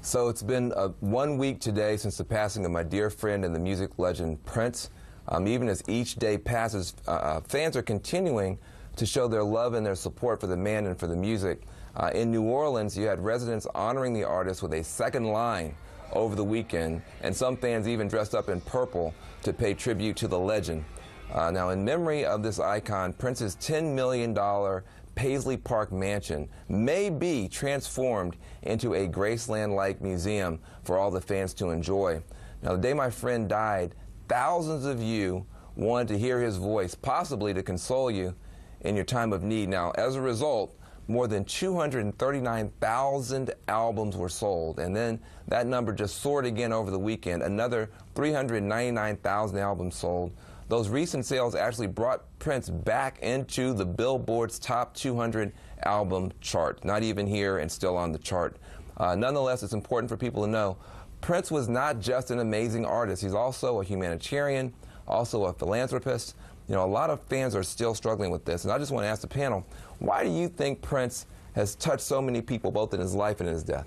So it's been 1 week today since the passing of my dear friend and the music legend Prince. Even as each day passes, fans are continuing to show their love and their support for the man and for the music. In New Orleans, you had residents honoring the artist with a second line over the weekend, and some fans even dressed up in purple to pay tribute to the legend. Now, in memory of this icon, Prince's $10 million Paisley Park mansion may be transformed into a Graceland-like museum for all the fans to enjoy. Now, the day my friend died, thousands of you wanted to hear his voice, possibly to console you in your time of need. Now, as a result, more than 239,000 albums were sold, and then that number just soared again over the weekend. Another 399,000 albums sold. Those recent sales actually brought Prince back into the Billboard's top 200 album chart. Not even here and still on the chart. Nonetheless, it's important for people to know Prince was not just an amazing artist. He's also a humanitarian, also a philanthropist. You know, a lot of fans are still struggling with this. And I just want to ask the panel, why do you think Prince has touched so many people both in his life and in his death?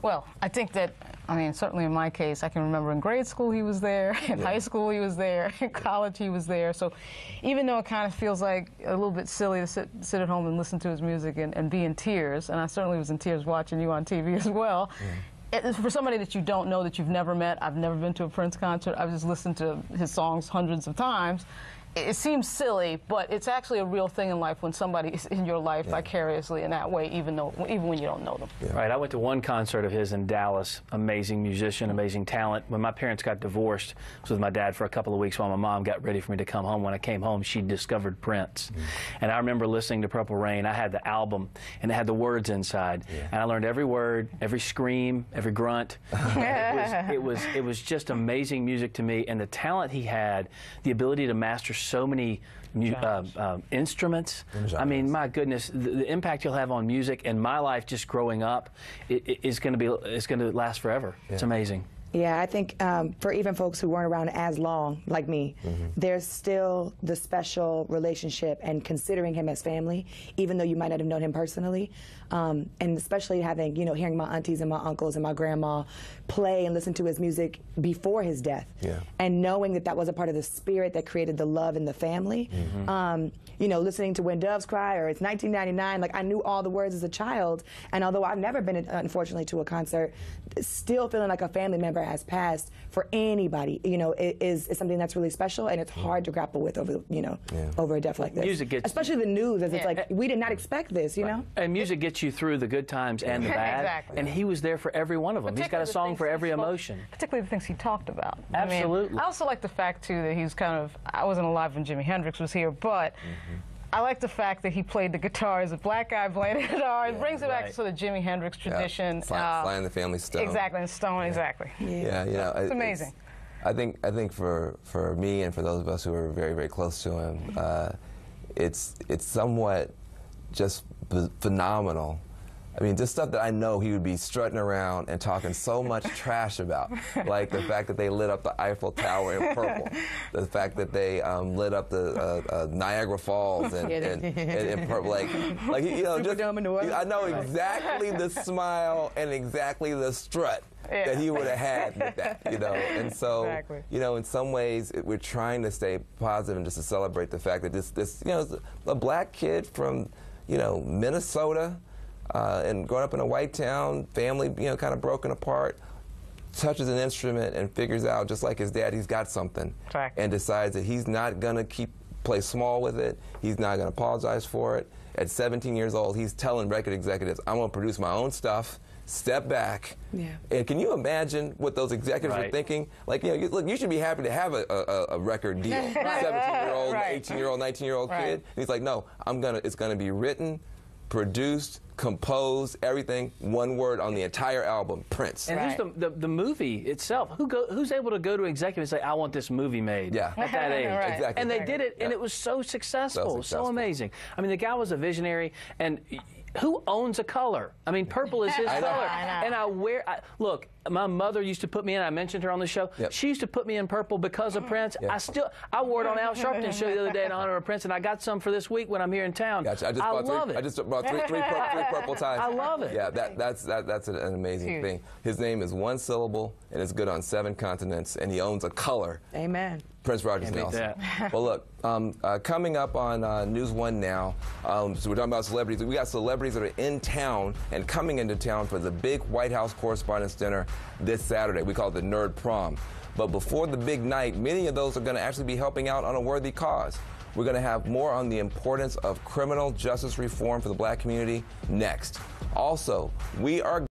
Well, I think that, I mean, certainly in my case, I can remember in grade school he was there, in high school he was there, in college he was there. So even though it kind of feels like a little bit silly to sit at home and listen to his music and be in tears, and I certainly was in tears watching you on TV as well, for somebody that you don't know, that you've never met, I've never been to a Prince concert, I've just listened to his songs hundreds of times. It seems silly, but it's actually a real thing in life when somebody is in your life vicariously in that way, even when you don't know them. Right. I went to one concert of his in Dallas. Amazing musician, amazing talent. When my parents got divorced, I was with my dad for a couple of weeks while my mom got ready for me to come home. When I came home, she discovered Prince. And I remember listening to Purple Rain. I had the album, and it had the words inside. And I learned every word, every scream, every grunt. It was just amazing music to me. And the talent he had, the ability to master so many instruments. I mean, my goodness, the impact you'll have on music and my life just growing up it's going to last forever. It's amazing. Yeah, I think for even folks who weren't around as long, like me, there's still the special relationship and considering him as family, even though you might not have known him personally. And especially having, you know, hearing my aunties and my uncles and my grandma play and listen to his music before his death. And knowing that that was a part of the spirit that created the love in the family. You know, listening to When Doves Cry or It's 1999, like I knew all the words as a child. And although I've never been, unfortunately, to a concert, still feeling like a family member has passed for anybody, you know, is something that's really special, and it's hard to grapple with over, you know, over a death like this. Music gets, especially the news, as it's like, we did not expect this, you know? And music gets you through the good times and the bad, and he was there for every one of them. He's got a song for every emotion. Particularly the things he talked about. Absolutely. I mean, I also like the fact, too, that he's kind of, I wasn't alive when Jimi Hendrix was here, but I like the fact that he played the guitar as a black guy playing the guitar. It brings it back to sort of Jimi Hendrix tradition. Sly and the Family Stone. Exactly, and Stone, exactly. Yeah, you know, it's amazing. I think for me and for those of us who are very, very close to him, it's somewhat just phenomenal. I mean, just stuff that I know he would be strutting around and talking so much trash about, like the fact that they lit up the Eiffel Tower in purple, the fact that they lit up the Niagara Falls in purple, like you know, just, I know exactly the smile and exactly the strut that he would have had with that, you know. And so, you know, in some ways, we're trying to stay positive and just to celebrate the fact that this you know, a black kid from, you know, Minnesota. And growing up in a white town, family, you know, kind of broken apart, touches an instrument and figures out, just like his dad, he's got something, and decides that he's not going to play small with it. He's not going to apologize for it. At 17 years old, he's telling record executives, I'm going to produce my own stuff, step back. And can you imagine what those executives are thinking? Like, you know, look, you should be happy to have a record deal. 17-year-old, 18-year-old, 19-year-old kid. And he's like, no, it's going to be written, produced, composed, everything, one word on the entire album, Prince. And here's the movie itself. Who's able to go to executives and say, I want this movie made at that age? Exactly. And they did it, and it was so successful, so amazing. I mean, the guy was a visionary, and who owns a color? I mean, purple is his color. And look, my mother used to put me in, I mentioned her on the show, she used to put me in purple because of Prince. I wore it on Al Sharpton's show the other day in honor of Prince, and I got some for this week when I'm here in town. Gotcha. I just bought three like purple ties? I love it. Yeah, that's an amazing Huge. thing. His name is one syllable, and it's good on 7 continents, and he owns a color. Amen. Prince Rogers Can't beat Nelson. that. Well, look, coming up on News 1 now, so we're talking about celebrities. We got celebrities that are in town and coming into town for the big White House Correspondents' Dinner this Saturday. We call it the Nerd Prom. But before the big night, many of those are going to actually be helping out on a worthy cause. We're going to have more on the importance of criminal justice reform for the black community next. Also, we are